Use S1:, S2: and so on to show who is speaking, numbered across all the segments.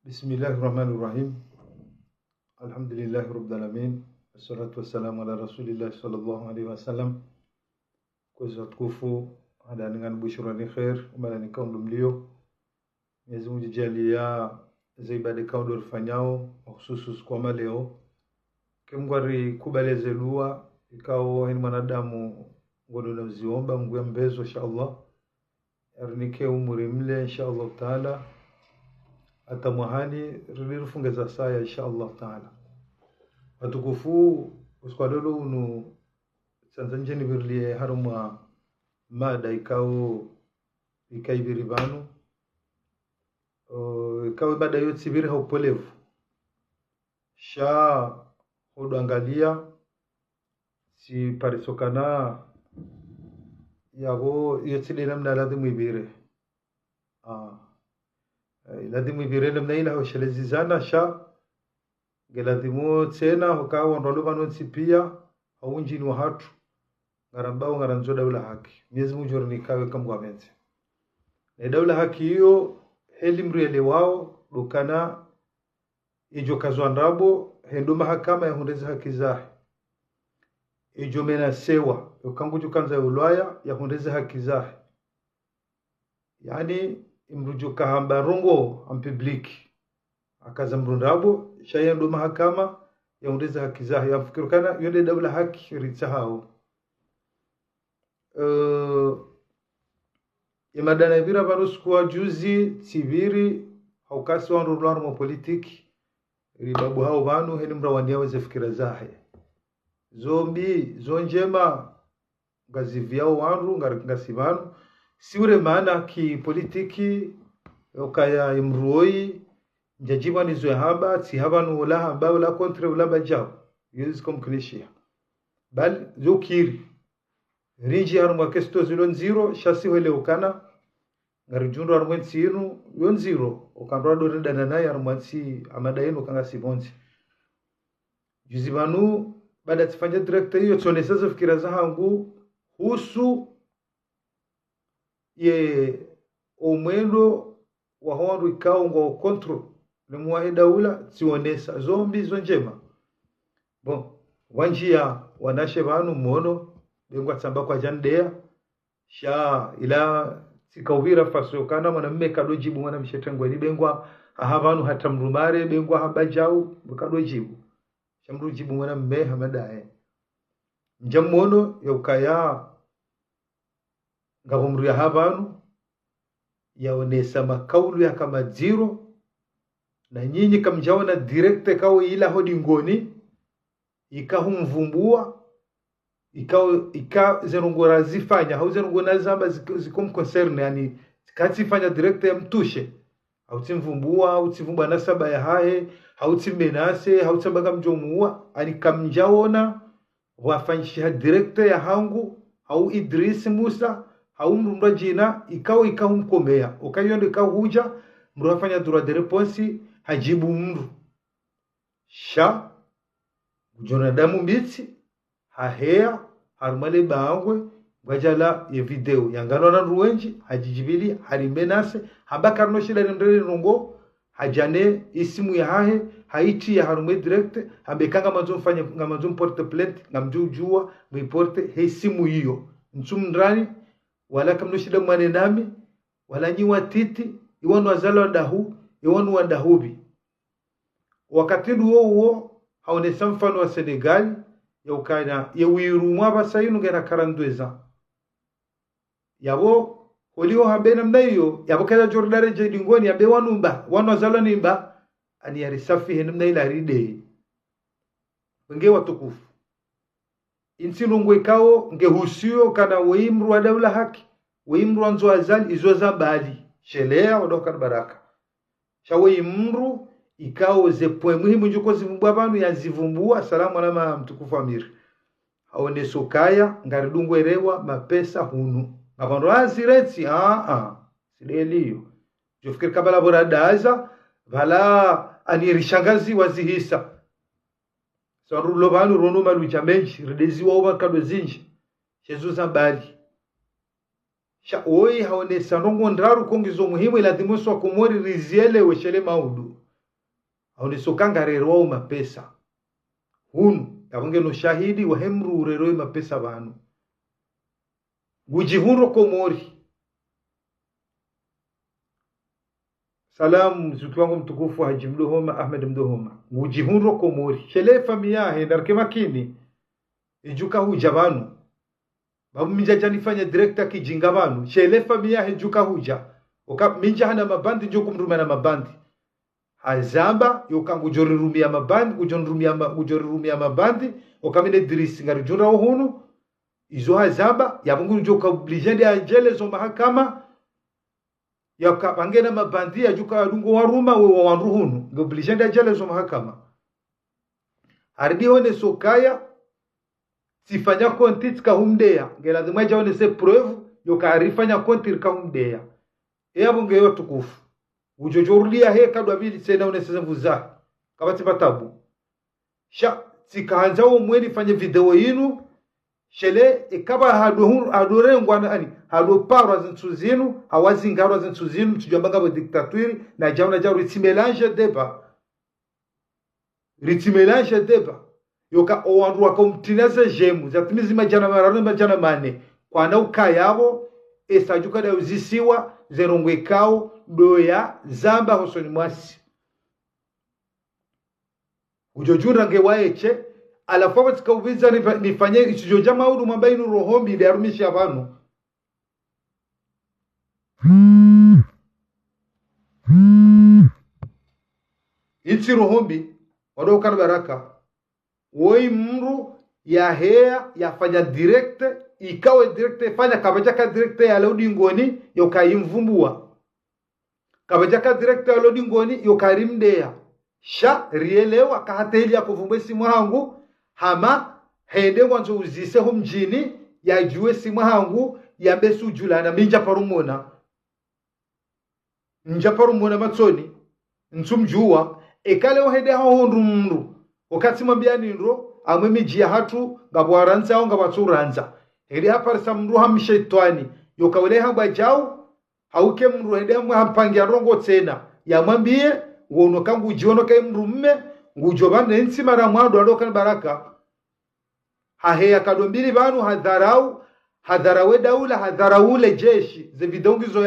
S1: Bismillahirrahmanirrahim. Alhamdulillahi rabbil alamin. Wassalatu wassalamu ala Rasulillah sallallahu alaihi wasallam. Kwa tukufu hada dengan bushrani khair umalani kaundu mlio. Mwenyezi Mungu jalia za ibada kaundu rifanyao mahususu kwa maleo. Kemgwari kubaleze dua ikao ni mwanadamu ngono na uziomba Mungu ya mbezo inshallah. Ernike umuri mle inshallah taala. Hata muhani rilifunga za saya inshallah taala. Watukufu uskwalolo unu sanzanje ni birlie haruma mada ikao ikaibiri banu ikao mada yote sibiri haupolevu sha hodo angalia si parisokana yabo yote ile namna lazima ibire lazima ibire namna ile hoshelezizana sha geladimu tena hukawa ndolo banotsi pia haunjini wa hatu ngarambao ngaranzo daula haki Mwenyezi Mungu jorni kawe kamgwa menze na daula haki hiyo helimriele wao dukana ijo kazwa ndabo hendo mahakama ya hundeza haki zahe ijo mena sewa yokangu jukanza ulaya ya hundeza haki zahe yani imrujo kahamba rongo ampubliki akaza mrundabo shayendo mahakama ya hundeza haki zahe yafikirukana yonde daula haki ritsahao imadana ibira baruskuwa juzi tibiri haukasi wandu rulano mwa politiki ribabu hao banu heni mrawani yaweze fikira zahe zombi zonjema ngazivyao wandu ngasi banu siure maana ki politiki yokaya imruoi njajiba ni zoe haba ti haba nula haba wala kontre wala bajao yuzi kumkulishia bali zokiri rinji harumwa kesto zilon zero shasi wele ukana ngarijundu harumwa nsinu yon zero ukandwa do redana naye harumwa nsi amada yenu kanga sibonzi juzibanu baada tifanya director hiyo tsonesazo fikira zahangu husu ye omwendo wa hondu ikao ngo control le muahida ula tionesa zombi zonjema bon wanjia wanashe banu mono bengwa tsamba kwa jandea sha ila sikawira faso kana mwanamume kadojibu mwana mshetengwa ni bengwa ahabanu hata mrumare bengwa habajau kadojibu shamrujibu mwanamume hamadae njamono yokaya ngabumru ya habanu yaonesa makaulu ya kama zero na nyinyi kamjaona direct kao ila hodi ngoni ikahumvumbua ika zerungora zifanya hau zerungona zamba zikomconcerne yani katifanya direct ya mtushe au timvumbua au tivumbua nasaba ya hae au timenase au tsabaga mjomuwa ani kamjaona wafanyisha direct ya hangu au Idris Musa au mrumba jina ikahumkomea ukayonde huja mrafanya droit de réponse hajibu mru sha jonadamu mbitsi hahea harumale bangwe ngajala ye video yangano na ruwenji hajijibili harimenase habaka no shila ndele rongo hajane isimu ya hahe haiti ya harume direct habekanga manzo mfanye ngamanzo porte plainte ngamjujua mwiporte he simu hiyo mtsumndani wala kamno shida mwane nami wala nyi watiti iwanu wazalo ndahu iwanu wandahubi wakati huo haonesa mfano wa Senegal ya ukana ya wirumwa basayinu ngera karandweza yabo holio habena mnayo yabo kaza jordare je dingoni yabe wanumba wanu azalo nimba ani yarisafi henumna ila ride nge watukufu insinungwe kao nge husio kana weimru wa daula haki weimru anzo azali izo zabali shelea wadoka baraka shawe imru ikao ze point muhimu njuko zivumbua banu yazivumbua salamu alama mtukufu Amir aone sokaya ngaridungwerewa mapesa hunu ngabando azireti sideliyo jofikiri kabala bora daza vala anirishangazi wazihisa sarulo banu rono malu chamenji redezi wa uba kado zinji shezu zambali sha oi haonesa ndongo ndaru kongizo muhimu ila dimuso kumori riziele weshele maudu haoneso kangarero wa mapesa hunu tabonge no shahidi wa hemru urero mapesa banu gujihuro komori. Salamu mzuki wangu mtukufu Haji Mdohoma Ahmed Mdohoma gujihuro komori shele familia he darke makini ijuka huja banu babu minja janifanya director kijinga banu shele familia he juka huja oka minja hana mabandi njo kumrumia na mabandi hazamba yokangu jorirumia mabandi kujonrumia mabandi okamine dirisi ngarijura uhunu izo hazamba yabungu njo kablijende ajele zo mahakama yakapangena mabandi yajuka lungo waruma we wanruhunu ngoblijende ajele zo mahakama ardi hone sokaya sifanya konti kahumdeya ngela zimwaje one se preuve yokarifanya konti kahumdeya eyabunge yo tukufu ujojorudia he kadwa bili sena uneseze mvuza kabati batabu sha tikaanza umweni fanye video yinu shele ikaba hadorengwa nani hadoparwa zintuzinu hawazingarwa zintuzinu tujambanga bo dictature na jauna jaru ritimelange deba yoka owandu wakomtineze jemu zatimizi majana marano majana mane kwana ukayabo esajuka da uzisiwa zerongwe kao doya zamba hosoni mwasi ujojura ngewaeche alafu tikaubiza nifanye ichijoja maudu mambainu rohombi ile arumishi abantu ichi rohombi wadokana baraka woi mru ya hea yafanya direct ikawe direct fanya kabajaka direct ya lodi ngoni yokayimvumbua kabajaka direct ya lodi ngoni yokarimdea sha rielewa kahateli ya kuvumbwe simu hangu hama hende wanzo uzise ho mjini ya juwe simu hangu ya besu julana minja parumona matsoni nsumjua ekale ohede ho hondu wakati mwambia nindro amwe miji ya hatu ngabwaranza au ngabatsuranza hede haparisa mndu hamshaitwani yokawele hamba jau hauke mndu hede hampangia rongo tena ya mwambie wono kangu ujiono kai mndu mme ngujobane nsi mara mwadu adoka baraka haheya kadombili banu hadharawe daula hadharaule jeshi ze vidongizo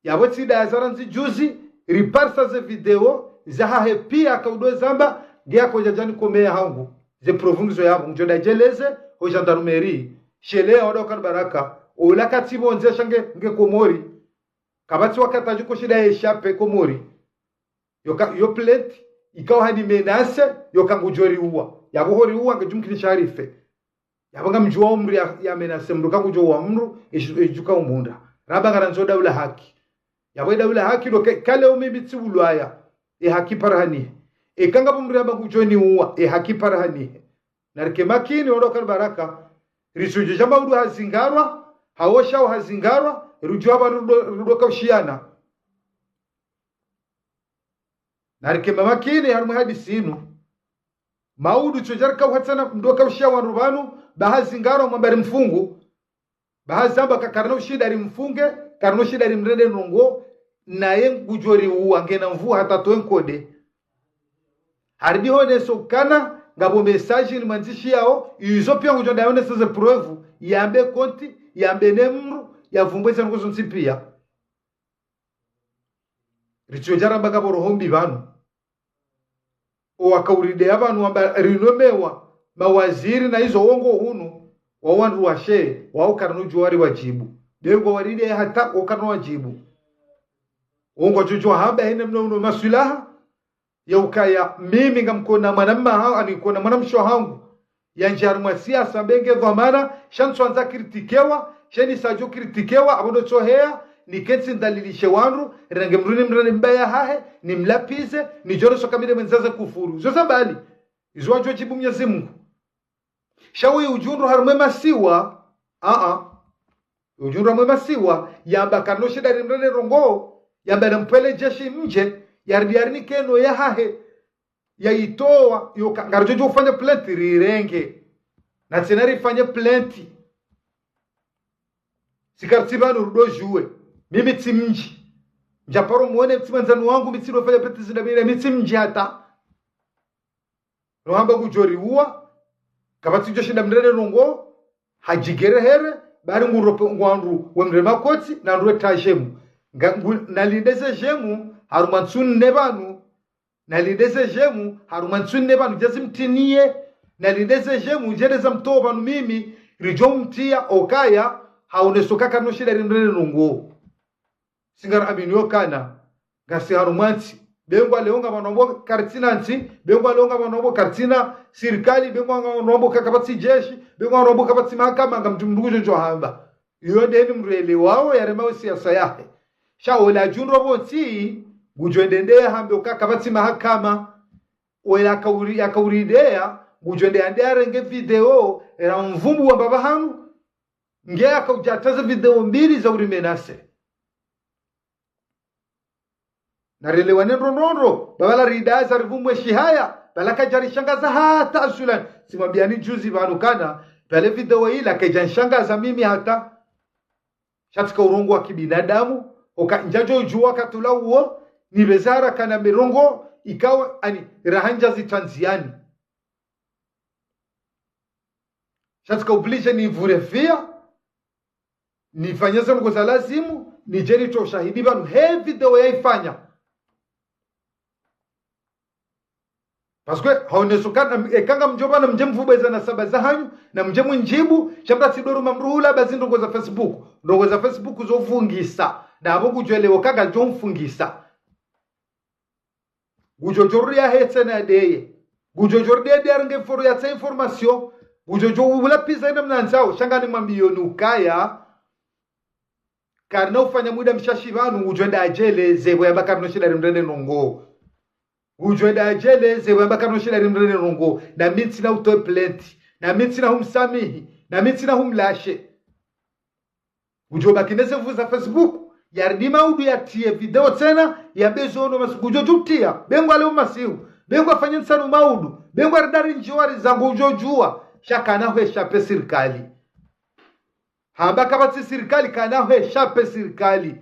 S1: yabo tsida ya zaranzi juzi riparsa ze video za hahe pia kaudo zamba gia koja jani komea hangu ze provungizo yabo njoda jeleze ho gendarmerie shele adoka baraka olaka tibo nze shange nge komori kabati wakati ajuko shida ya shape komori yo plate ikawa hadi menase yokangujori uwa yabohori uwa ngejumkini sharife yabanga mjua umri ya menase mru kangujua mru ejuka umunda rabanga ranzoda ula haki yaboida ula haki do kale umibitsi ulwaya haki parahani kanga umri yabanga ujoni uwa haki parahani narike makini odoka baraka risuje jamba udu hazingarwa hawosha hazingarwa rujwa rudoka ushiana narike makini harmu hadisi inu maudu chojarka uhatsana mdoka ushia warubanu bahazi ngaro mwambari mfungu bahazi amba kakarna ushida mfunge karno shida mrede nongo na yengujori uangena mvu hata toenkode harbi hone sokana ngabo message ni manzishi yao izo pia ngujonda yone seze preuve yambe konti yambe nemru yavumbweza ngozo nsipia richojara mbaga borohombi banu wakauride abantu amba rinomewa mawaziri na hizo wongo hunu wawandu washe wao karano juwari wajibu bengo waride hata okano wajibu wongo jojo haba hene mno masulaha ya ukaya mimi ngamkona mwanamma hao anikona mwanamsho hangu ya njarumwa siasa benge dhamana shanso anza kritikewa sheni sajo kritikewa abodo chohea ni kensi ndalilishe wanru range mruni mbaya hahe ni mlapize ni joro sokamide mwenzaza kufuru zoza bali izo wajo jibu Mwenyezi Mungu shawi ujunru harume masiwa ujunru harume masiwa yamba kanoshe dari mrene rongo yamba na mpele jeshi mje yardiarni keno ya hahe yaitoa yoka ngarojo ufanye plenty rirenge na tena rifanye plenty sikartibano rudojue mimi timji njaparo muone mtimanzanu wangu mitsiro fanya plenty zinabira mitimji hata nohamba kujori uwa kabati joshinda mrene nongo hajigere here bari ngurope ngwandu wemre makoti na ndwe tajemu nalideze jemu harumansun nebanu nalideze jemu harumansun nebanu jazimtinie nalideze jemu jedeza mtoba mimi rijomtia okaya haunesoka kano shida rimrene nongo singar aminyo kana gasi harumanti bengwa leonga manombo kartinanti bengwa leonga manombo kartina serikali bengwa manombo kakabati jeshi bengwa manombo kakabati mahakama ngamtumdugujo johamba iyo deni mrele wao yarema siasa yake shaola junro bonti gujwendende hambe kakabati mahakama wela akauridea gujwende andare nge video era mvumbu wa baba hanu nge akaujataza video mbili za urimenase narelewane ronrondo babala ridaza rivumwe shihaya balaka jari shangaza hata asulan simambiani juzi banukana pale video ila kejanshangaza mimi hata shatika urongo wa kibinadamu oka njajo jua katula uo ni bezara kana mirongo ikawa ani rahanja zitanziani shatika oblige ni vurefia nifanyeza ngo za lazimu ni jeri to shahidi banu he video yaifanya parce que haonesukana ekanga mjoba na mjemvubeza na saba za hanyu na mjemu njibu shabra sidoru mamruhula bazi ndongo za Facebook zofungisa na abo kujwelewo kaga jomfungisa gujojoria hetse na deye gujojorde de arnge foro ya tsa information gujojo wula pisa ina mnanzao shangani mambioni ukaya karna ufanya muda mshashivanu gujwenda ajele zebo ya bakarno shida rimrene nongo gujwenda ajele zebo ya bakarno shida rimrene nongo na mitsi na utoe plenty na mitsi na humsamihi na mitsi na humlashe gujoba kinese vuza Facebook yardima udu ya tie video tena ya bezono masugujo tutia bengwa leo masihu bengwa fanya nsanu maudu bengwa radari njiwari zangu ujojua shaka na hwe shape serikali hamba kabati serikali kana hwe shape serikali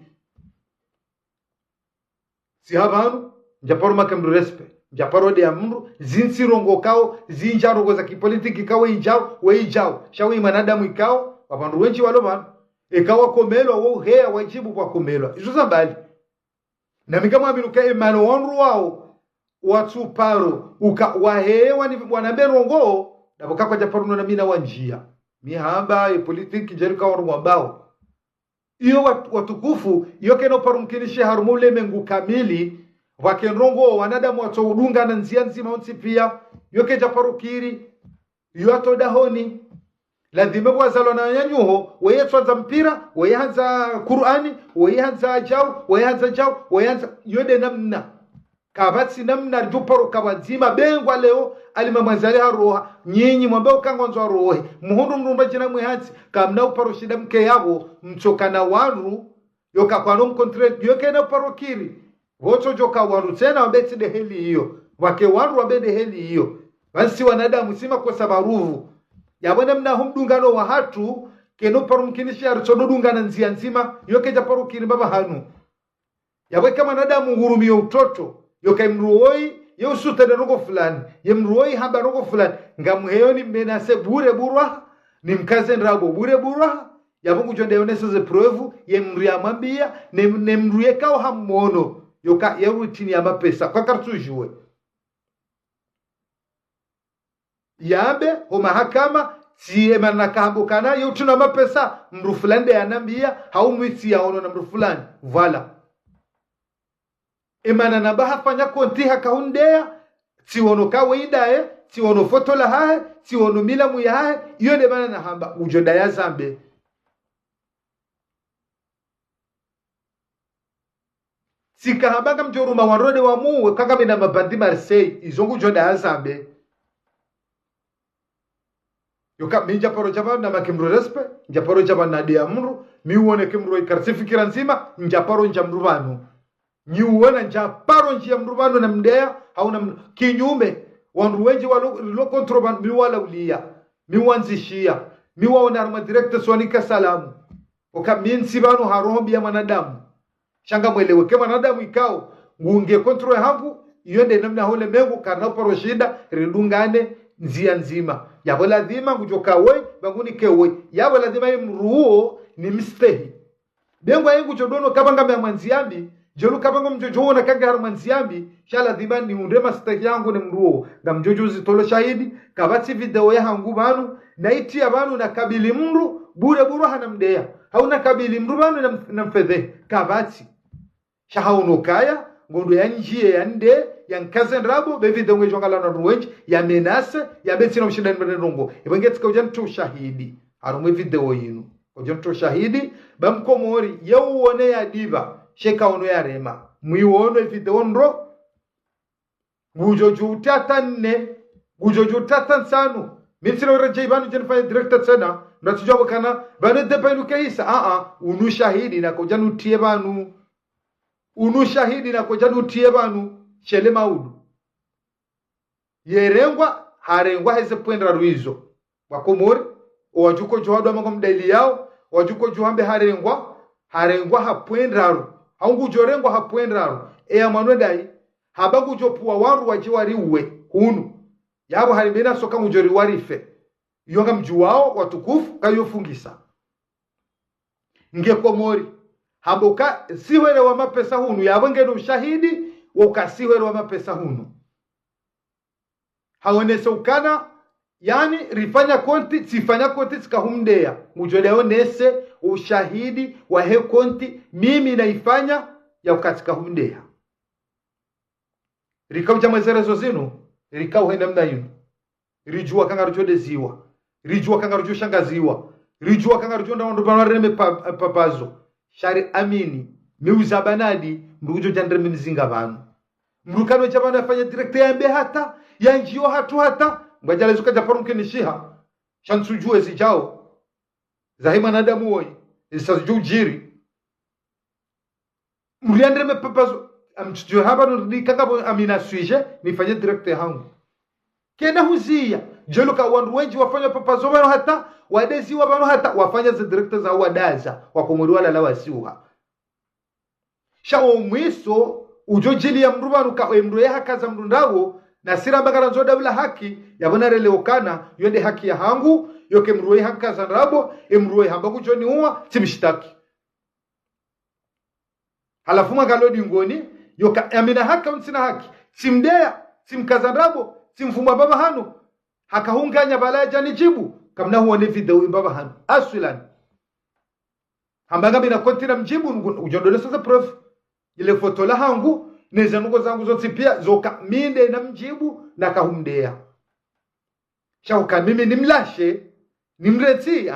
S1: si habanu njaporo makamdu respe njaporo de amru zinsi rongo kao zinja rongo za kipolitiki kawe injao we injao shawi manadamu ikao wapandu wenji waloman ikawa komelwa wo hea wajibu kwa komelwa izo zambali na mikama minuka emano wanru wao watu paro uka wahewa ni wanaberongo daboka kwa japaruno na mina wanjia mihamba e politiki jerika waru wambao iyo watukufu iyo keno parumkinishi harumule mengu kamili wakenrongo wanadamu watu udunga na nzia nzima onsi pia iyo ke japarukiri iyo atodahoni lazima wazalo na nyanyuho weyetwa mpira weyanza Qur'ani weyanza jao weyanza jao weyanza yode namna kabati namna juparo kabazima bengwa leo alimamazali haroha nyinyi mwambe ukangonzo rohe muhundu mrumba jina mwihanzi kamna uparo shida mke yabo mchokana wanu yoka kwano mkontre yoke na uparo kiri woto joka wanu tena wabeti de heli hiyo wake wanu wabede heli hiyo wansi wanadamu sima kwa sabaruvu yabona mna humdungano wa hatu keno paru mkinishi archodudungana nzia nzima yoke japaru kiri baba hanu yabwe kama nadamu ngurumio utoto yoka mruoi yosuta rogo fulani yemruoi hamba rogo fulani ngamuheyoni menase bure burwa ni mkaze ndrabo bure burwa yabungu jonde yonese ze preuve yemria mambia nemruye kao hamono yoka yerutini ya mapesa kwa kartujue yabe ho mahakama siye manakahambo kana yotuna mapesa mru fulani ya nambia haumwiti ya ono na mru fulani vala emana nabaha fanya konti hakaundea tiwono kawaida tiwono foto la hae tiwono mila mu ya iyo de bana na hamba ujoda ya zambe sikahamba mjoruma warode wa muwe kaka mina mabandi Marseille izongu joda ya zambe yoka minja paro jaba na makimru respe njaparo jaba na dia mru miwone kimru ikarsifikira nzima njaparo njamru banu ni uona nja paro njia mrubano na mdea hauna kinyume wandu wengi walo kontroban miwala ulia miwanzishia miwaona arma director swanika salamu okaminsi banu harombi ya manadamu shanga mwelewe kama manadamu ikao ngunge control hangu yonde namna hole mengu karna paro shida ridungane nzia nzima yabo lazima kujoka we banguni kewe yabo lazima imruo ni mstehi bengo yangu jodono kabanga mya mwanziambi jolu kabanga mjojo na kanga har mwanziambi shala lazima ni undema stehi yangu ni mruo na mjojo zitolo shahidi kabati video ya hangu banu na iti ya banu na kabili mru bure hana mdea hauna kabili mru banu na mfedhe kabati shahaunokaya ngondo ya njie ya nde ya nkazen rabo bevi dongwe jongala na ruwenji ya menase ya beti na mshinda ni mrenongo ibangetika ujani tu shahidi harumwe video yinu ujani tu shahidi bamkomori ya uone ya diva sheka ono ya rema mwiwono video nro gujoju utata nne gujoju utata nsanu minsino reje ibanu jenifanya director tena natujua wakana banu depa inu keisa unu shahidi na kujanu tie banu unu shahidi na kujanu tie banu shele maudu yerengwa harengwa heze puendra ruizo wakomori wajuko johado amango mdaili yao wajuko johambe harengwa hapuendra ru haungu jorengwa hapuendra ru ya manwedai habangu jopua waru wajiwari uwe hunu yabo harimena soka mujori warife yonga mjuwao watukufu kayofungisa ngekomori haboka siwele wa mapesa hunu yabo ngeno ushahidi wakasiwele wa mapesa hunu haonese ukana yani rifanya konti sifanya konti sikahumdea mujole onese ushahidi wa he konti mimi naifanya ya ukatika humdea rikauja mwezerezo zinu rikau henda mna yinu rijua kanga rujode ziwa rijua kanga rujo shangaziwa rijua kanga rujo ndawondo banareme papazo shari amini miuza banadi mrujo jandre mzinga banu mrukano chabana afanya director yambe hata yanjio hata ngajala zuka japaru mkenishiha shansujue zijao zahima nadamu woi isazujiri mriandre papazo amchujue haba ni kanga amina suije nifanye director hangu kena huzia jeluka wandu wengi wafanya papazo bano hata wadezi wabano hata wafanya za director za wadaza wakomori wala la wasiuha shawo mwiso ujojili ya mrubanu ka emru ya hakaza mrundawo na sira bagara nzoda bila haki yabona releokana yonde haki ya hangu yoke mru ya hakaza rabo emru ya hambagu joni huwa timshtaki halafu magalodi ngoni yoka amina haka unsina haki simdea simkaza rabo simfumba baba hanu hakahunganya balaja nijibu kamna huone video baba hanu aswilan hambaga mina kontina mjibu ujondole sasa prof ile foto la hangu neza nuko zangu zote pia zoka minde na mjibu na kahumdea shauka mimi nimlashe nimreti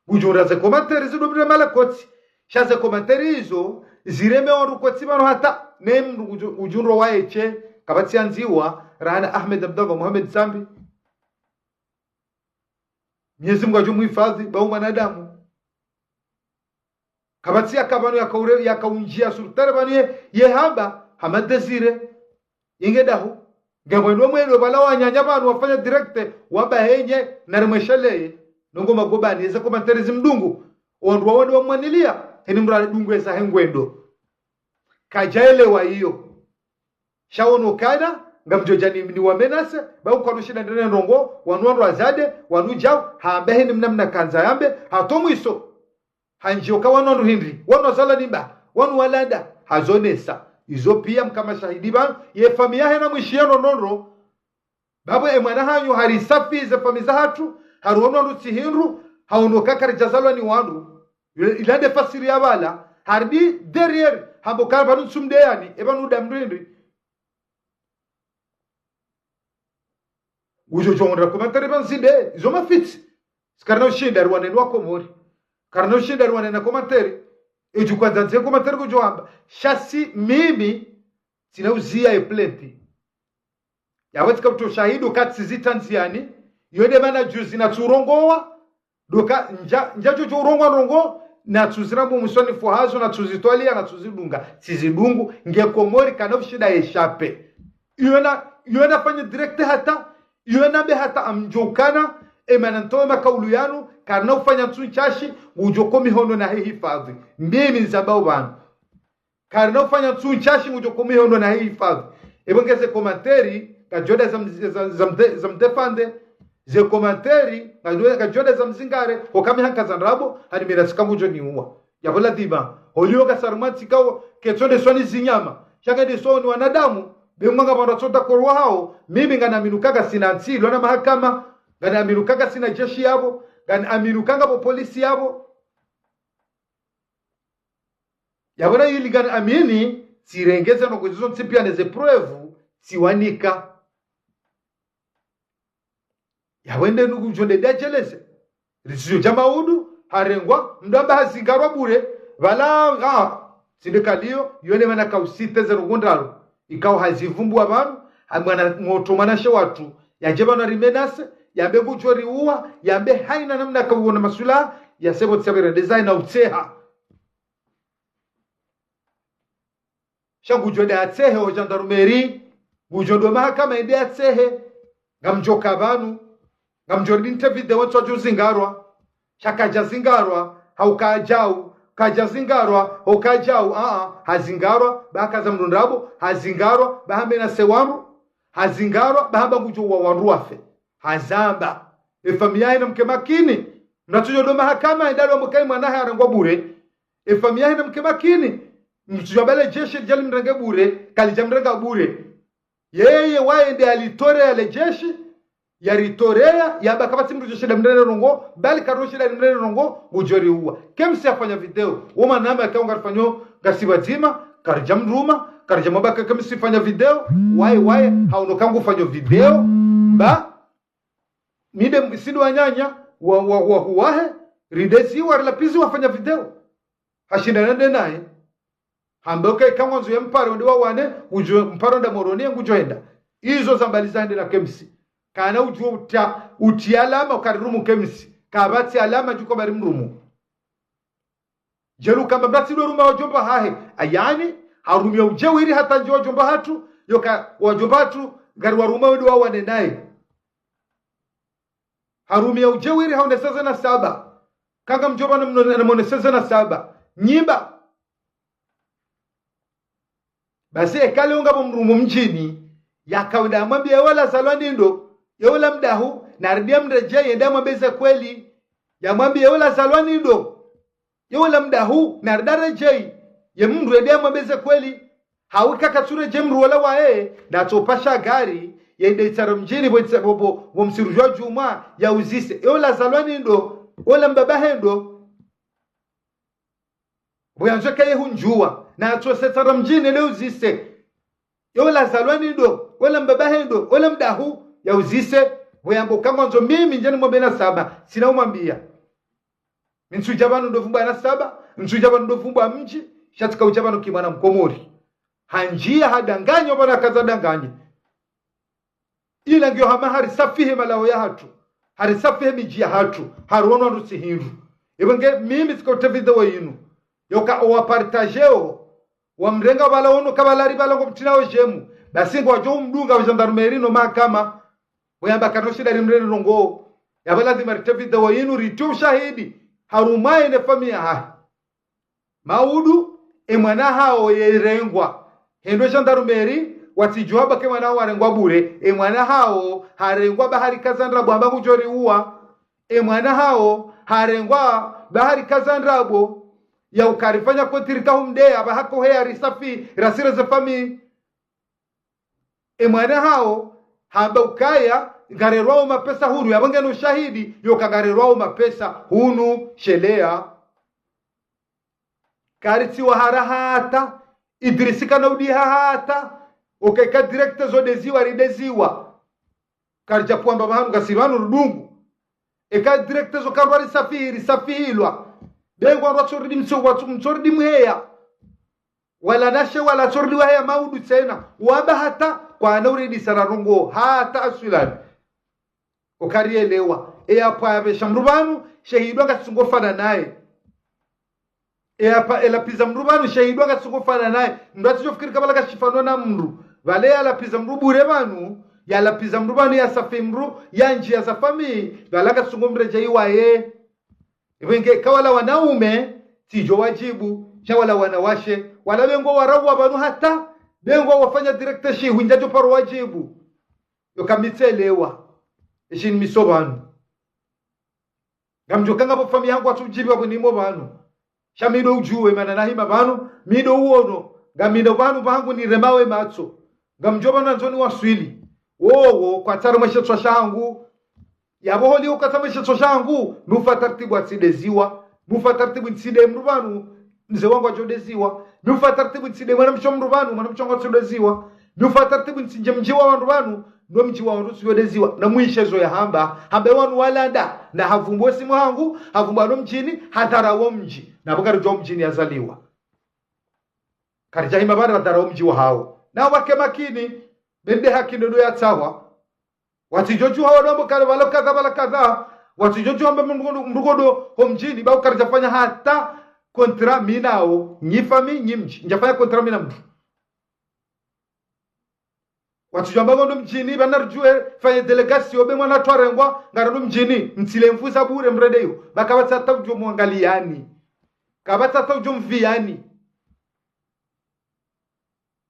S1: ujora za komentari zido bila malakoti shaza komentari hizo zireme orukoti bano hata nem ujunro waeche kabati anziwa Rana Ahmed Abdallah Muhammad Zambi Mwenyezi Mungu ajumuhifadhi bau manadamu kabati akabano yakaunjia sultana bani yehamba hamadazire ingedahu ngabwendo mwendo bala wanyanya banu wafanya direct waba henye na remeshele nongo magobani za komentari zimdungu ondu wawendo wamwanilia heni mrali dungu esa hengwendo kajaelewa hiyo shawono kana ngamjojani ni wamenase bau kwa nushida ndene ndongo wanuandu azade wanujao haambehe ni mnamna kanza yambe hatomu iso hanjioka wanuandu hindri wanu azala nimba wanu walanda hazonesa izo pia mkama shahidi banu ye familia hena mwishiano nonro babu emwana hanyu harisafi ze famiza hatu haruonu andu tihinru haunoka karijazalwa ni wandu ilande fasiri ya bala hardi derrière hamboka banu sumdeyani ebanu damrindri ujo chongra komentari banside izo mafiti skarna ushinda rwane nwa komori karna ushinda rwane na komentari eju kwanza nze komentari kujoamba shasi mimi sinauzia eplenti yawetika kuto shahidu kati zitanziani yode mana juzi na turongowa doka njajo urongo na tuziramu musoni fuhazo na tuzitwalia na tuzidunga sizidungu ngekomori kana ushida yeshape yona fanya direct hata yona be hata amjokana emanantoe makaulu yanu kana ufanya tsunchashi ujokomi hono na hifadhi mimi nzabao banu kana ufanya tsunchashi ujokomi hono na hifadhi ebongeze komanteri kajoda za mtefande ze komanteri kajoda za mzingare okami hankaza nrabo hani mirasika mujo ni uwa yabola diba olio ka sarmati kao ketsonde swani zinyama shaka de soni wanadamu bemanga barachota korwa hao mimi ngana minukaga sina nsilo na mahakama ngana minukaga sina jeshi yabo ngana aminukaga bo polisi yabo yabola yili ngana amini sirengeze no kuzizo nsipia neze preuve siwanika yawende nugu jonde dajelese risiyo jamaudu harengwa ndamba hazingarwa bure vala sindekalio yone mana kausite ze rugundalo ikaw hazivumbu abantu amwana ngotomanashe watu yajeba na rimenase yambe guchori uwa yambe haina namna kawona masula yasebo tsabere design utseha shangu jode atsehe o gendarmerie gujodo mahakama ende atsehe ngamjoka abantu ngamjordi interview watu wajuzingarwa shakaja zingarwa haukajau kaja zingarwa haukajau hazingarwa bakaza mrundabo hazingarwa bahambe na sewamu hazingarwa bahamba gujo wa wanruafe hazamba efamia ina mke makini mnatujo mahakama ndalo mkai mwanaha arangwa bure efamia ina mke makini mtujabale jeshi jali mrenge bure kalijamrenga bure yeye waende alitore ale jeshi yaritorea yaba kabati mtu shida mrene rongo bali karoshi la mrene rongo ujori huwa kemsi afanya video woma namba akaunga afanyo gasibazima karjamruma karjamabaka kemsi fanya video why haunokangu fanya video ba mide sido wanyanya wa huwahe ridesi warlapizi wafanya video hashinda nende naye hamboke kama nzo mparo ndiwa wane ujo mparo nda moroni ngujoenda hizo zambalizande na kemsi kana ujo utialama ukarirumu kemsi kabati alama juko bari mrumu jeru kama bati do ruma wajomba hahe ayani harumia ujewiri hata njo wajomba hatu yoka wajomba hatu gari waruma wedu wa wane naye harumia ujewiri haoneseza na saba kanga mjomba na mwoneseza na saba nyimba basi ekale unga mrumu mjini yakawenda mwambia wala salwani ndo yola mdahu narudia mreje yenda mwambeze kweli ya mwambia yola salwani ndo yola mdahu narudare je ye mndu yenda mwambeze kweli hawika kature je mru wala wae na topasha gari yenda itaro mjini bo msirujwa juma ya uzise yola salwani ndo yola mbaba hendo boyanzo kaye hunjua na atoseta mjini leo uzise yola salwani ndo yola mbaba hendo yola mdahu ya uzise boyambo kangonzo mimi njani mwambena saba sina umambia msujabano ndo fumba na saba msujabano ndo fumba mji shatika ujabano kimana mkomori hanjia hadanganyo bana kaza danganye ila ngyo hama harisafihe malao ya hatu harisafihe miji ya hatu haruono rusihindu ibenge mimi sikote video yinu yoka owapartageo wa mrenga bala ono kabalari bala ngo mtinao jemu basi ngo wajo mdunga wa gendarmerie no mahakama boyamba kanoshida rimrene rongo yabala di martevida wa yinu ritu shahidi harumaye ne famia ha maudu emwana hao yerengwa hendo gendarmerie watijwaba ke mwana warengwa bure emwana hao harengwa bahari kazandra bwamba kujori uwa emwana hao harengwa bahari kazandrabo ya ukarifanya kotirika humde abahako he arisafi rasira za fami emwana hao hamba ukaya garerwao mapesa hunu yabange no shahidi yokagarerwao mapesa hunu shelea kariti wa harahata idrisika na udi hata okeka direct zo deziwa rideziwa karja puamba bahanu gasirwanu rudungu eka direct zo karwari safiri safilwa bengo rwatsori mtsori mheya wala nashe wala tsori wa ya maudu tena waba hata kwa nauridi sararongo hata aswilan okarielewa eya pa ya shamrubanu shehidwa ngasungofana naye hapa elapiza mru banu shahidwa kasukufana naye ndo atijofikiri kabala kashifanwa na mru vale alapiza mru bure banu ya lapiza mru banu ya safi mru ya njia za fami valaka sungumreja iwaye wenge kawala wanaume tijo wajibu shawala wanawashe wala bengo warawa banu hata bengo wafanya director shi hunjajo paro wajibu yokamitelewa ishin misobanu ngamjokanga bo fami yangu atujibu abo nimo banu shamido ujue mana nahima banu mido uono ngamido banu bangu ni remawe matso ngamjoba nanzoni waswili wowo kwa taro mashetwa shangu yaboholi ukata mashetwa shangu nufa tartibu atideziwa nufa tartibu nside mrubanu mzee wangu ajodeziwa nufa tartibu nside mwana mrubanu mwana mchongo atideziwa nufa tartibu nsije mjiwa wa mrubanu ndo mjiwa warusi yodeziwa na mwishezo ya hambe wanu walanda na havumbo simu hangu havumbano mjini hadharawo mji na bugari jo mjini yazaliwa karijahima bara hadharawo mji wa hao na wake makini bende haki ndo ya tawa watijoju hao nombo kale walo kadha bala kadha watijoju hamba mrugodo ho mjini ba ukarijafanya hata kontra minao nyifami nyimji njafanya kontra mina mtu watujamba ndo mjini banarjue fanye delegation be mwana twarengwa ngaro mjini mtile mfuza bure mredeyo bakabata tawjo mwangaliani kabata tawjo mviani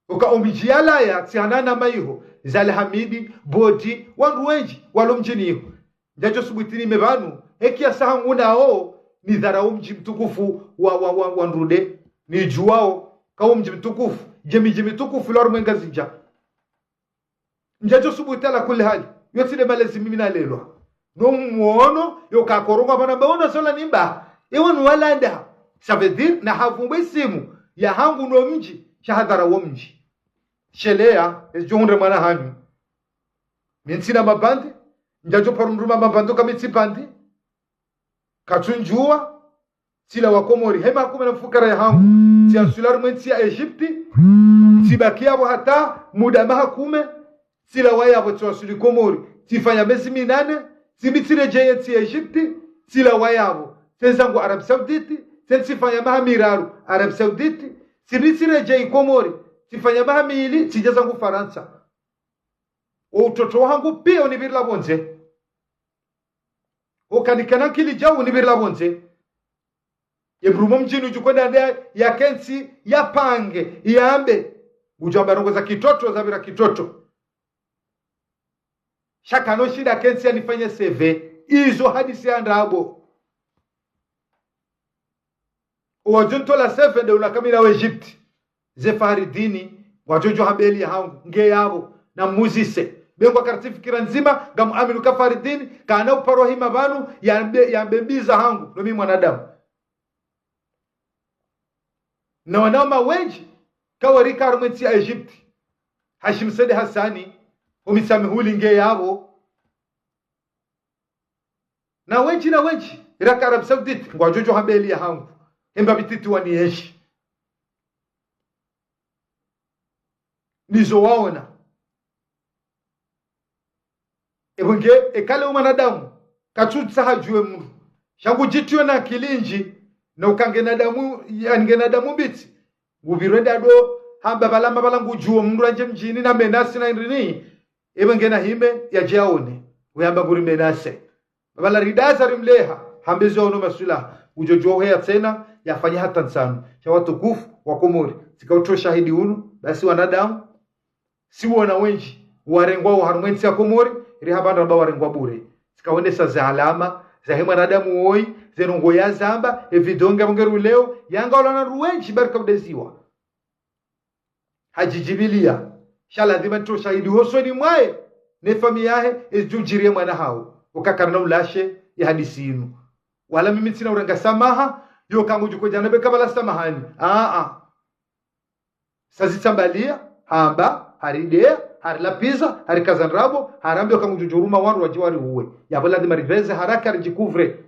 S1: uka omjiala ya tianana maiho zale hamidi bodi wandu wenji walo mjini hiyo njajo subutini mebanu hekia sahangu nao ni dharau mji mtukufu wa nrude ni juao kao mji mtukufu jemi mtukufu lor mwengazinja njajo subutala kule hali yotile malezi mimi na lelwa no muono yokakoronga bana baona sola nimba ewan walanda ça veut dire na havumbe simu ya hangu no mji shahadara wo mji shelea ejonre mwana hanyu minsina mabandi njajo parumruma mabando kamitsi bandi katunjua sila wakomori hema kuma na fukara ya hangu si ansular mwensi ya Egypti sibakia abo hata muda mahakume sila waya abo tuwasuli komori tifanya besi minane simitire jayeti ya Egypti sila waya abo tenzangu Arab Sauditi tensifanya maha miraru Arab Sauditi simitire jayi komori tifanya maha miili tijazangu Faransa utoto wangu pia unibirila bonze ukanikana kili jau unibirila bonze yebrumo mjini ujukwenda ndea ya kensi ya pange iambe ujamba rongo za kitoto za vira kitoto shaka no shida kensi ya nifanye CV izo hadisi ya ndabo uwajunto la CV nde unakamina wa Egypti ze Faridini wajojo hambeli ya hangu nge yabo na muzise bengwa kartifikira nzima gamu aminu ka Faridini kana uparo hima banu ya mbembiza hangu no mimi mwanadamu na wanama wenji kawarika arumenti ya Egypti Hashim Sede Hassani umisamihuli nge yabo na wenji iraka Arab Saudit ngwa jojo hambeli ya hangu hemba bititi wanieshi nizo waona ebunge ekale umanadamu katutsa hajue mru shangu jitiwe na kilinji na ukangena damu yangena damu biti ngubirenda do hamba balamba balangu juo mndu anje mjini na menasi na ndini ebengena hime ya jaone uyamba guri menase bala ridasa rimleha hambezo ono masula ujojo ya tena yafanya hata nsano cha watukufu wa Komori sikauto shahidi unu basi wanadamu si wana wenji warengwa wa harumwensi ya Komori iri habanda ba warengwa bure sikawendesa za alama za hema nadamu oi zenongo ya zamba evidonga mungeru leo yanga olana ruwenji barka udeziwa hajijibilia shala dhima to shahidi hoso ni mwae ne fami yahe ejujirie mwana hao ukakarna ulashe ya hadisi inu wala mimi sina uranga samaha yo kangu juko janabe kabala samahani sazitambalia hamba haridea harilapiza harikazanrabo harambe kangu jujuruma wandu wajiwari uwe yabola de mariveze haraka rijikuvre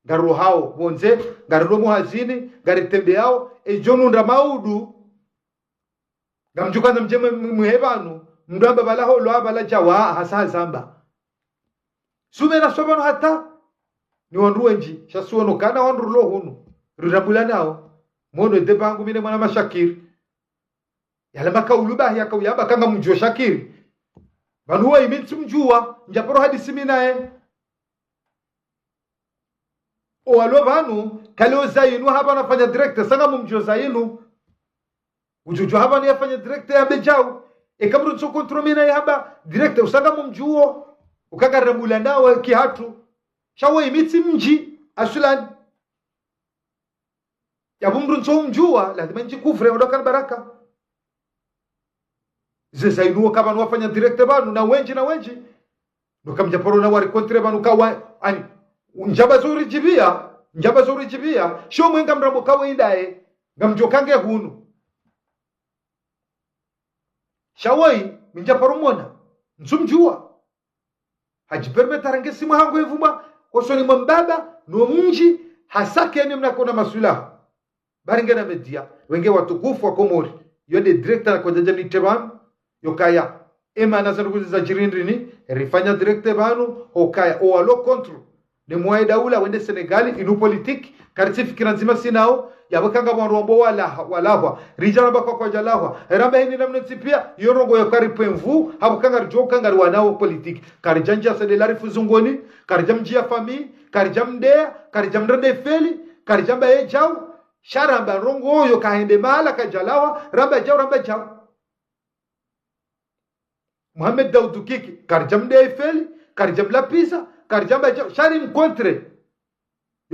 S1: garu hao bonze garu muhazini garitembe yao ejonu ndamaudu gamjuka mjeme muhebanu mndamba balaho lo abala jawa hasa zamba sumena sobano hata ni wandu wenji shasuono kana wandu lo hunu rurabula nao mono de bangu mine mwana mashakiri yale makauluba yakawiyamba kanga mjua shakiri banuwa imitsi mjua njaporo hadisi minae owalo banu kaleo zainu haba nafanya director sanga mumjua zainu ujuju haba ni yafanya director ya bejau ekamru tso kontromina ya haba director usanga mumjuo ukagarambula nawe kihatu shawe imitsi mji asulan ya bumru tso mjua lazima nji kufre ondoka baraka zezainu kaba wafanya director banu na wenji nukamjaporo na wari kontre banu kawa ani njaba zuri jibia sho mwenga mrambo kawaindae ngamjokange hunu shawai minjaporo mona nsumjua hajipermetarange simu hangu evuma kosoni mbaba no mji hasake yani mnakona masulaha baringe na media wenge watukufu wa Komori yode director kwa jajani teban yokaya ema nazaruguzi za jirindrini rifanya director banu okaya owalo control ne mwae daula wende Senegali inu politique karti fikira nzima sinao yabakanga bwanrombo walahwa rijana bakwa kwa jalahwa ramba hini namne tipia yorongo yokari pemvu habakanga rijoka ngari wanao politique karijanja sedelari fuzungoni karijamjia fami karijamdea karijamrende feli karijamba ejau sharamba rongo yo kahende mala kajalawa ramba jau Mohamed Daoud Kiki karijamde Eiffel karijamla pisa karijamba shari mkontre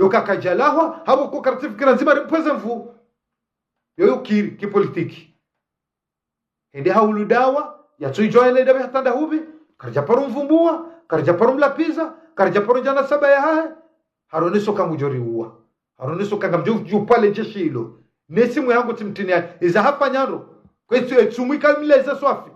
S1: yoka kajalahwa habo ko kartifikira nzima mpweza mvu yoyo kiri kipolitiki ende haulu dawa ya tuijoele dabe hatanda hubi karijaparu mvumbua karijaparu mlapiza karijaparu jana saba ya hae haroneso kamujori uwa haroneso kangamju pale jeshilo nesimu yangu timtinia iza hapa nyaro kwetu etumwika mileza swafi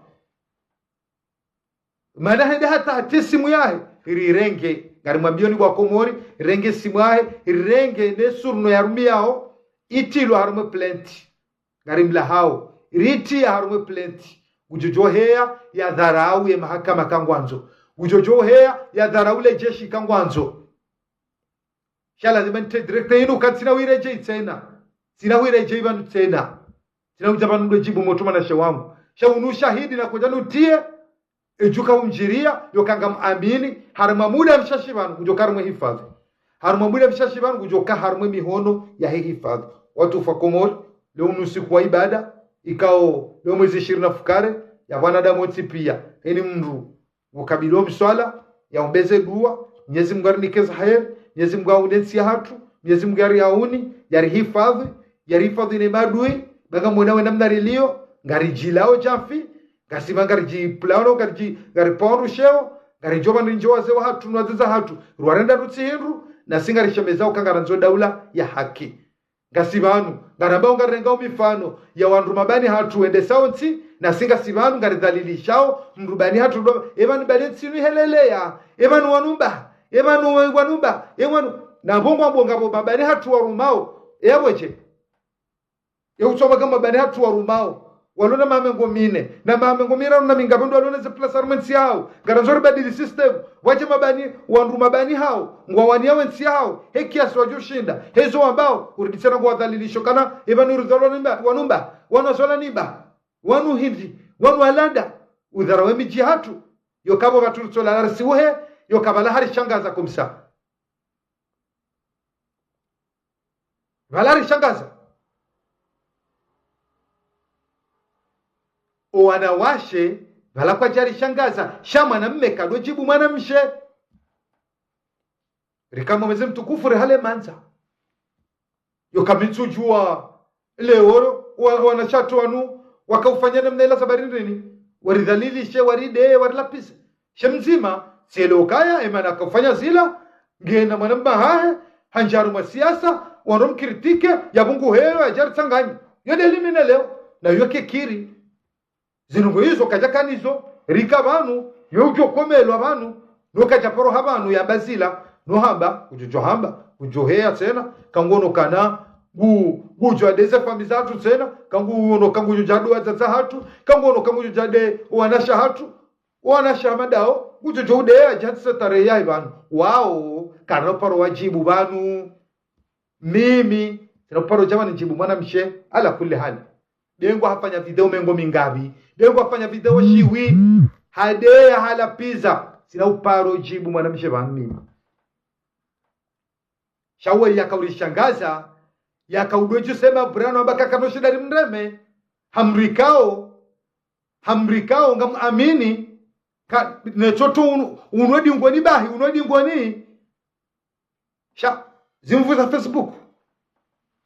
S1: maana hende hata simu yae rirenge ngari mwambioni wa Komori renge simu yae renge nesurno yarumiao itilo harume plenty ngari mlahao riti harume plenty ujojohea ya dharau ya mahakama kangwanzo ujojohea ya dharau le jeshi kangwanzo shala zimente director inu katsina wireje tena sina wireje ibanu tena sina ujabanu ndo jibu motuma na shewangu shaunu shahidi na kujanu tie ejuka umjiria yokanga muamini harma muda mshashibanu kujoka harma hifadhi harma muda mshashibanu kujoka harma mihono ya hifadhi watu fa Komori leo nusiku wa ibada ikao leo mwezi 20 fukare ya wanadamu pia eni mru ukabilo mswala ya ombeze dua Mwenyezi Mungu anikeza heri Mwenyezi Mungu aunensi hatu Mwenyezi Mungu yari yari hifadhi ni madui baga mwana namna rilio ngari jilao jafi gasima ngarji plano ngari poru sheo ngari joba ninjoa zewa hatu nwaziza hatu ruarenda rutsihindu na singari shemezao kangaranzo daula ya haki gasibanu ngaramba ngarenga mifano ya wandu mabani hatu ende saunti na singa sibanu ngari dhalilishao mrubani hatu evanu balensi ni helelea evanu wanumba na bongo mabani hatu warumao eweche uchoba kama mabani hatu warumao walona mamengo mine na mamengo mira na mingabondo walona ze plus armaments yao garanzori badili system waje mabani wandu mabani hao ngwawani yao nsi hao hekiasi wajushinda hezo ambao urudisana kwa dhalilisho kana evanu rizalona wanumba wanazola nimba wanu hindi wanu alanda udharawe miji hatu yokabo batulitola arsiuhe yokabala hari shangaza kumsa valari shangaza o wanawashe vala kwa jari shangaza shama na mme kado jibu mwana mshe rikamo meze mtukufu rehale manza yokamitsu jua leo wanashatu wanu wakaufanyana mnaila sabarini waridhalilishe waride warilapise shemzima sielo kaya emana kufanya zila ngena mwanamba hae hanjaru masiasa wanom kritike ya bungu hewa ajari tsanganyi yode limine leo na yoke kiri zinungo hizo kajakanizo rika banu yojo komelo banu nokajaporo habanu ya bazila nohamba ujohamba ujohea tena kangono kana gujo adeze famizatu tena kangono kangujo jadu azaza hatu kangono kangujo jade wanasha hatu wanasha madao gujo ude ajatsa tare yai banu wao kanoparo wajibu banu mimi sina uparo jamani njibu mwana mshe ala kulli hali dengo hafanya video mengo mingabi dengo hafanya video shiwi hadeya hala pizza sina uparo jibu mwana mshe mimi shawe yakaulishangaza yakaudweju sema brano ambaka kanoshidari mreme hamrikao ngamuamini nechoto unwedi ngoni bahi unwedi ngoni sha zimvuza Facebook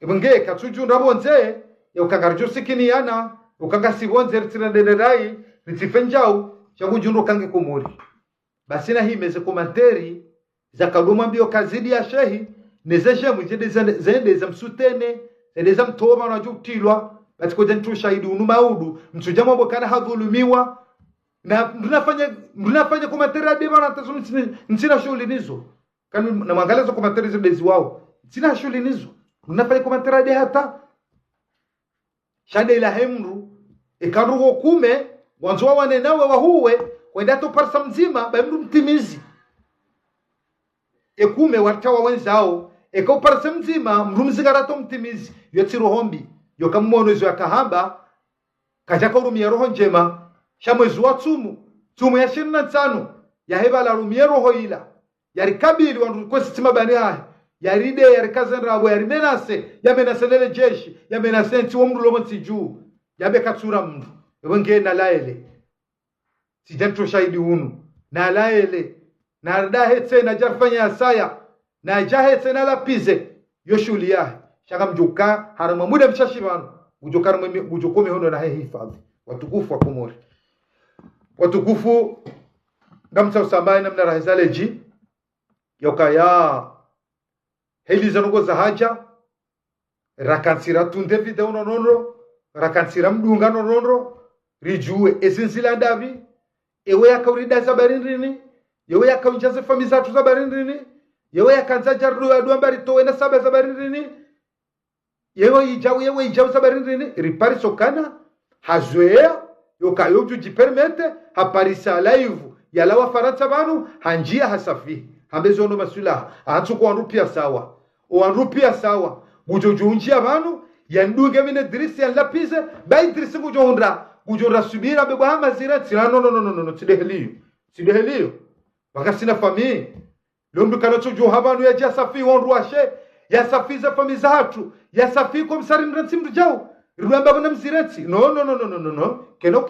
S1: ibenge katsuju ndabonze yokagarjo sikini yana ukagasibonze ritsindenderai ritifenjau chakujundo kange kumuri basi na hii meze komanteri zakadoma mbio kazidi ya shehi nezeshe mwijede zende za msutene zende za mtoma na jutilwa basi kwa jentu shahidi unumaudu msujama mbokana hadhulumiwa na mnafanya komanteri adema na tazo ntsina shuli nizo kanu na mwangalezo komanteri zidezi wao ntsina shuli nizo mnafanya komanteri ade hata shade ila hemru ikarugo kume wanzo wanenawe wahuwe kwenda to parsa mzima bamru mtimizi ekume watawa wenzao eko parsa mzima mrumzigarato mtimizi yotsiro hombi yokamumono zo yakahamba kajaka urumia roho njema shamwezi wa tumu ya 25 yaheba la rumia roho ila yarikabili wandu kwesitima bani haya yaride yarikazendabo yarimenase yamenasenele jeshi yamenasenti womru lomonsi juu yabekatsura mndu wenge na laele sijanto shahidi unu na laele na dahe tena jarfanya asaya na jahe tena lapize yoshuli yahe shaka mjuka harama muda mshashibano ujokome hono na hifadhi watukufu wa Komori watukufu ngamsa usambaye namna rahizaleji yokaya heli zanugo za haja rakansira tunde video nonono rakansira mdunga nonono rijue esensila ndavi ewe yakaurida za barindrini yewe yakaunjaze famizatu za barindrini yewe yakanza jarru ya duambari towe na saba za barindrini yewe ijau za barindrini ripari sokana hazwea yokayo jujipermete haparisa live yalawa faransa banu hanjia hasafi hambezo no masula antu kwa rupia sawa bujojunjia banu yandunge mine dirisi ya lapize bai dirisi gujonra subira bebo hama zira tira no tideheliyo wakasi na fami lomdu kanocho jo habanu ya jasafi wonruashe ya safi za fami za hatu ya safi kwa msari mransi mrujao ruamba kuna mzirati no keno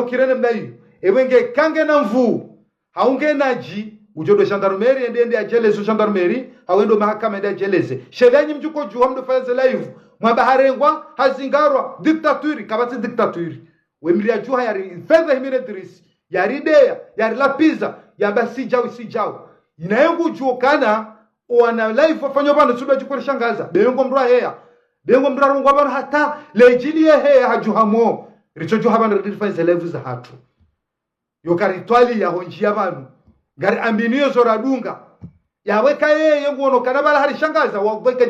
S1: kirana mnayo ewenge kange na mvu haunge naji ujodo gendarmerie ende ajelezo gendarmerie hawendo mahakama ende ajeleze shedanyi mjuko juu hamdo faze live mwamba harengwa hazingarwa dictature kabati dictature wemri ajua yari fedha himine dirisi yari dea yari lapiza yabasi jao inayengu juo kana wana live wafanyo bana suba jukore shangaza bengo mdra rungwa bana hata lejili heya hajuhamo richojo habana rifaze live za hatu yokaritwali ya honjia banu gari ambinio zoradunga yaweka yeye ngono kana bala harishangaza waweka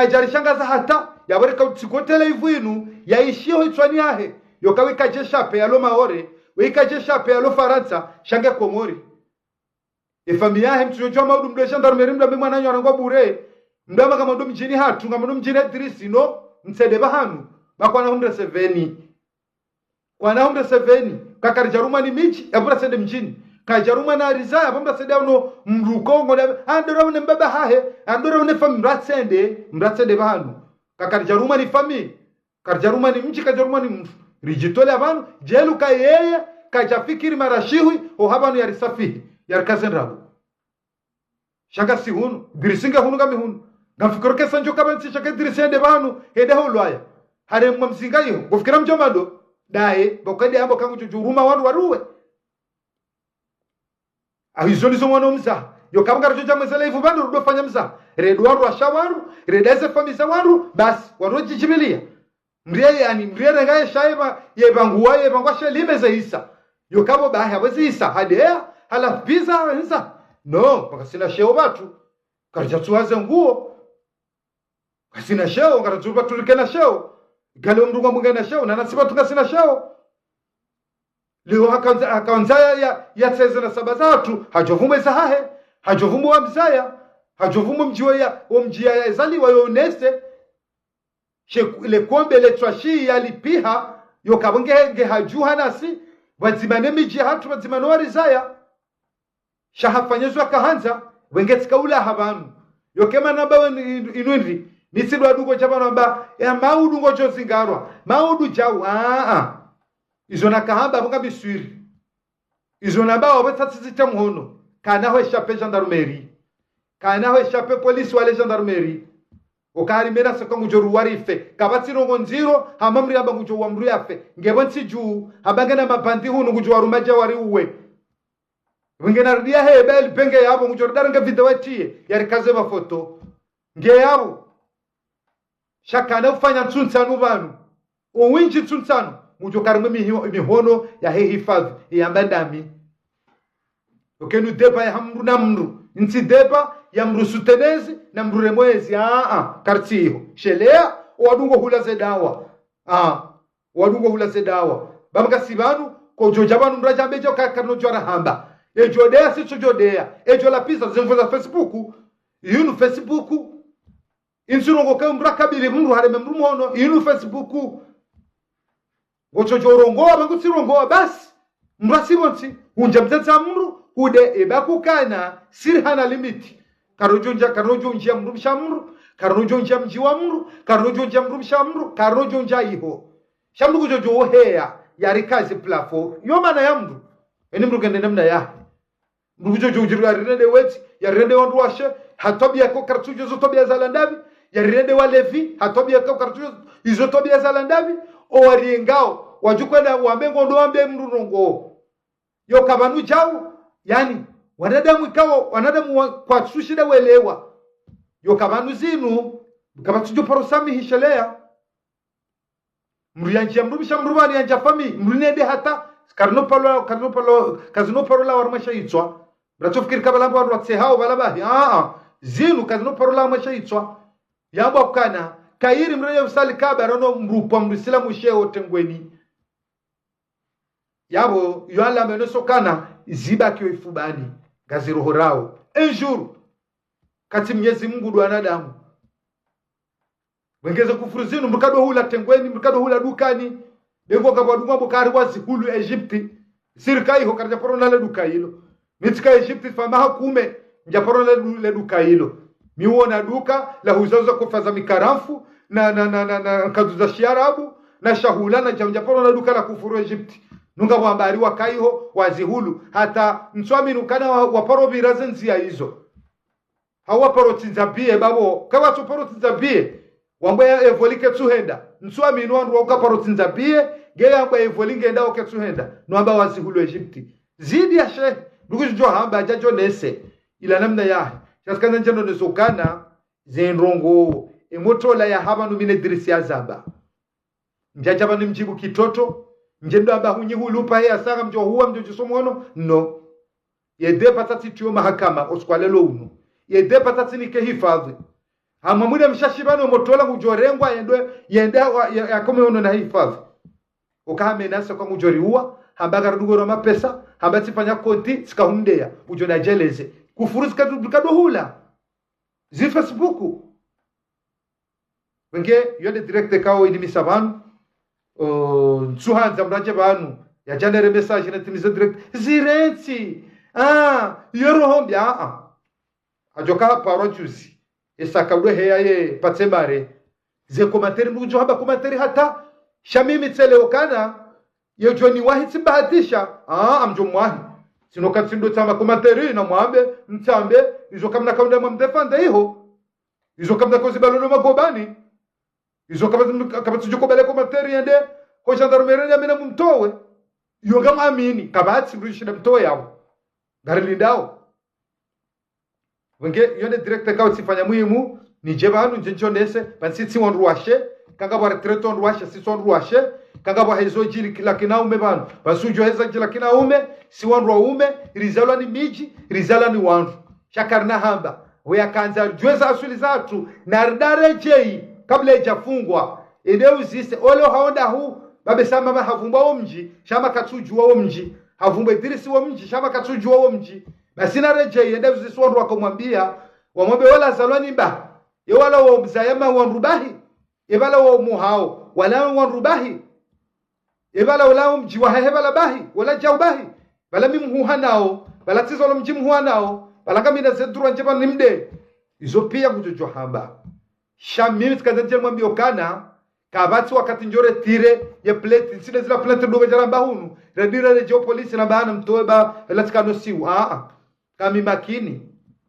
S1: jarishangaza hata yawereka utsikotela ivinu yaishio itswani yahe yokaweka jeshape yalo maore weka jeshape yalo faransa shange Komori efamia yahe mtujojo maudu mdo gendarmerie mdo mwana nyora ngwa bure mdo kama ndo mjini hatu ngama ndo mjini Idrisi no msede bahanu bakwana 107 kwana 107 kakarijaruma ni miji yabura sende mjini kajaruma na rizaya bamba sende uno mrukongo na andora une mbaba hahe andora une fami mratsende bahanu kakarijaruma ni fami karijaruma ni mji kajaruma ni mtu rijitole abantu jelu ka yeye kajafikiri marashiwi o habanu ya risafihi ya kazenrabu shaka si hunu dirisinga hunu kami hunu ngafikiro ke sanjo kabansi shaka dirisende bahanu hede holwaya hare mwamsinga yo gofikira mjomado dae bokade ambo kangu jujuruma wandu waruwe ahizoni zo mwana mza yo kabanga rojo jamwe zela ifu bandu rudo fanya mza redu waru ashawaru redeze famisa waru bas waru jijibilia mriye ngaye shaiba yebangwa shelimeze isa yo kabo bahe abezi isa hadea hala pizza nza no bakasina sheo batu karjatsuaze nguo kasina sheo ngaratsuba tulikena sheo galo mrunga mungana shao na nasiba tukasina shao leo hakanza ya tseze na saba zatu hajovume sahahe hajovume wa mzaya hajovumo mjia ya zali wayonese ile kombe le twashi yalipiha yokabonge hajuha nasi wazimane miji hatu wazimane warizaya shahafanyezwa kahanza wengetika ula habanu yokema namba inwindi misiru adugo chabano amba ya maudu ngojo zingarwa maudu jau izo nakahamba bunga biswiri izo namba wabatatizita muhono kana ho chape gendarmerie kana ho chape police wale gendarmerie okari mera sekongu joru warife kabatiro ngonziro hamamri aba ngujo wamru yafe ngebonsi juu habangana mabandi hunu ngujo warumaja wari uwe wengena rudia hebel penge yabo ngujo daringa video tie yari kaze mafoto nge yabo shakana ufanya tsuntsanu banu owinji tsuntsanu ngujo karimwe mihono ya hifadhi ya mbandami okenu deba ya hamru na mru nti deba ya mrusutenezi na mruremwezi kartiho shelea wadungo hulaze dawa wadungo hulaze dawa bamka sibanu ko jojabanu mraja bejo karno jora hamba ejodea sicho jodea ejo la pizza zenfoza Facebook yunu Facebook insurongo ka mrakabili mru hareme mru mono yunu Facebook gocho jorongo bangu sirongo bas mrasibonti unja mtata mru hude ebakukana sirhana limiti karojonja mrumsha mru karojonja mjiwa mru karojonja mrumsha mru karojonja iho shamru kujojo heya yari kazi plafo yo mana ya mru eni mru gende namna ya mru kujojo jiru yarende weti yarende wandu washe hatobia ko kartujo zotobia zalandabi yarende walevi hatobia ko kartujo izotobia zalandabi o waringao wajukwenda wambengo ndo ambe mru rongo yo kabanu jao yani wanadamu ikawa wanadamu kwa sushida welewa yokabanu zinu kabatujo parosami hishelea mriyanjia mrubisha mrubani yanja fami mrinede hata karno parola warmasha itswa bratofikiri kabalambo warwatse hao balabahi zinu karno parola warmasha itswa yambo kana kairi mreye usali kabarono mrupa mrisila musheo tengweni yabo yoala menoso kana ziba kiyo ifubani gaziro horao un kati Mwenyezi Mungu ndo wanadamu wengeze kufuruzinu mrukado hula tengweni mrukado hula dukani dengo kabaduma bukari wazi hulu Egypti sirkai ho karja porona le duka hilo mitika Egypti fama hakume njaporo le duka hilo miuona duka la huzaza kufaza mikaramfu na kaduza shiarabu na shahula na njaporo le duka la kufuru Egypti nunga wambari wakaiho wazihulu hata mswami nukana waparo birazenzi ya hizo hawaparo tinzabie babo kawa tuparo tinzabie wambo ya evolike tuhenda mswami nuandu wakaparo tinzabie gele wambo ya evolinge enda wake tuhenda nuamba wazihulu Egypti zidi ya shehe ndukujo hamba ajajo nese ila namna yahe chaskana njano nesokana zenrongo emotola ya haba numine dirisi ya zamba njajaba ni mjibu kitoto njendo aba hunyi hulupa ya sanga mjo huwa mjo jisomono no yede patati tuyo mahakama oskwalelo unu yede patati nike hifadhi hamamune mshashibano motola ngujorengwa yende ya kome ono na hifadhi ukahame nasa kwa ngujori huwa hambaga rudugoro mapesa hambati fanya konti sikahundeya ujona jeleze kufuru sikadu hula zi Facebook wenge yode direkte kao ini misabanu nsuhanza mraje banu ya janere message na timiza direct zirenti yorohombi ajoka paro juice esakabwe heya ye patsebare ze komateri mbujo haba komateri hata shamimi tseleokana yojoni wahiti bahatisha amjomwahi sino katsindo tsama komateri na mwambe mtambe izo kamna kaunda mwamdefanda iho izo kamna kozi balono magobani izo kama tujukobele komateri yende ko gendarmerie yamena mumtowe yonga mwamini kabati rishida mtowe yao garilindao wenge yonde director ka utsifanya muhimu ni jebanu njenjondese bansitsi wonruashe kanga bwa retreton ruashe sison ruashe kanga bwa hezo jili kila kinaume banu basujo heza kila kinaume si wanru ume rizalwa ni miji rizala ni wanru shakarna hamba we akanza jweza asuli zatu na dareje kabla ijafungwa eneo zise ole haonda hu babe sama mahavumba wo mji shama katujua wo mji havumba idirisi wo mji shama katujua wo mji basina reje eneo zise wanru akamwambia wamwambe wala zalwani ba ye wala wa mzayama wa rubahi ye wala wa muhao wala wa rubahi ye wala mji wa hebala bahi wala jaubahi bala mimhuha nao bala tizolo mji mhuha nao bala kamina zedurwa njeba nimde izo pia kujojo hamba shamimi tikazenje mwambio kana kabati wakati njore tire ye plate nsine zila plate dobe jara bahunu redira le polisi na bahana mtoe ba latikano siu kami makini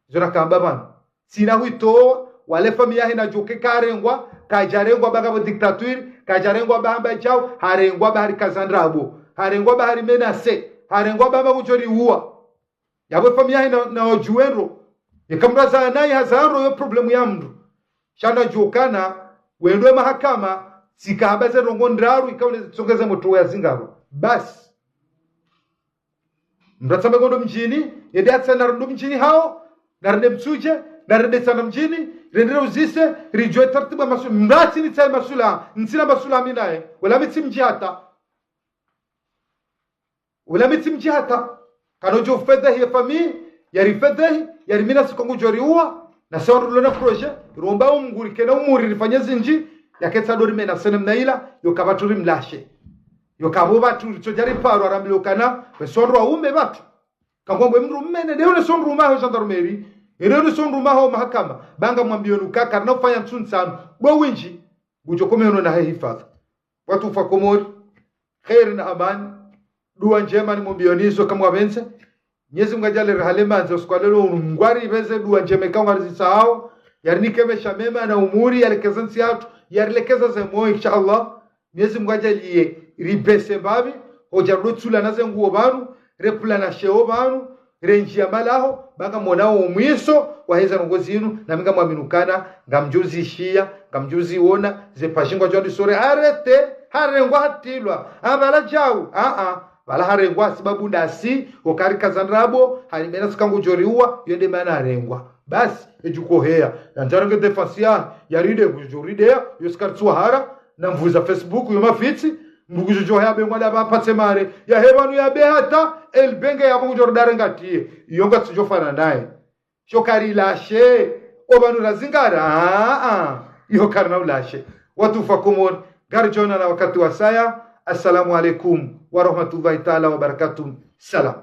S1: zona kamba bana sina huito wale familia hina joke karengwa kajarengwa baga bo dictature kajarengwa bahamba chao harengwa bahari kazandrabo harengwa bahari menase harengwa baba kujori uwa yabo familia hina na ojuenro yekamraza naye hazaro yo problemu ya mndu shana jokana wendwe mahakama sikahabaze rongo ndaru ikaone tsongeza moto ya zingaro basi mratsamba gondo mjini yede atsana ndo mjini hao narende msuje narende sana mjini rende uzise rijwe tartiba masul mrati ni tsai masula nsina masula minae wala mitsi mjihata kanojo fedha ya fami yari fedha yari mina sikongu joriwa na sawa lona projet romba umguri kena umuri rifanye zinji yaketsa dori mena senem naila yokabaturi mlashe yokaboba tu tojari paro aramilokana besonro aume batu kangombe mru mene de one sonro maho gendarmerie ere sonro maho mahakama banga mwambio nukaka na fanya mtsunsano bo winji bujokome ono na hifadhi watu fa komori khair na amani dua njema ni mbionizo kama wabense Nyezi mgajale rehalemanza uskwalelo ngwari beze dua njema kama rizisahau yarnikemesha mema na umuri yalekezansi yatu yarilekeza ze moyo inshallah Nyezi mgajale ribese babi hojarutula naze nguo banu repula na sheo banu renji ya malaho banga monao umwiso waheza ngozi yinu na minga mwaminukana ngamjuzi shia ngamjuzi wona ze pashingwa jwandi sore arete harengwa hatilwa abala jau wala harengwa sababu ndasi okari kazandrabo halimena sikangu joriwa yende mana harengwa basi ejuko hea na njarange defansia yaride bujuride yoskarsua hara na mvuza Facebook yoma fitsi mbugujo joha be ngwala ba patsemare ya hebanu ya behata elbenge ya bugu jordare ngatie yonga tujofana naye shokari lashe obanu razingara iyo karna ulashe watu fakumon garjona na wakati wasaya assalamu alaikum wa rahmatullahi ta'ala wa barakatuh salam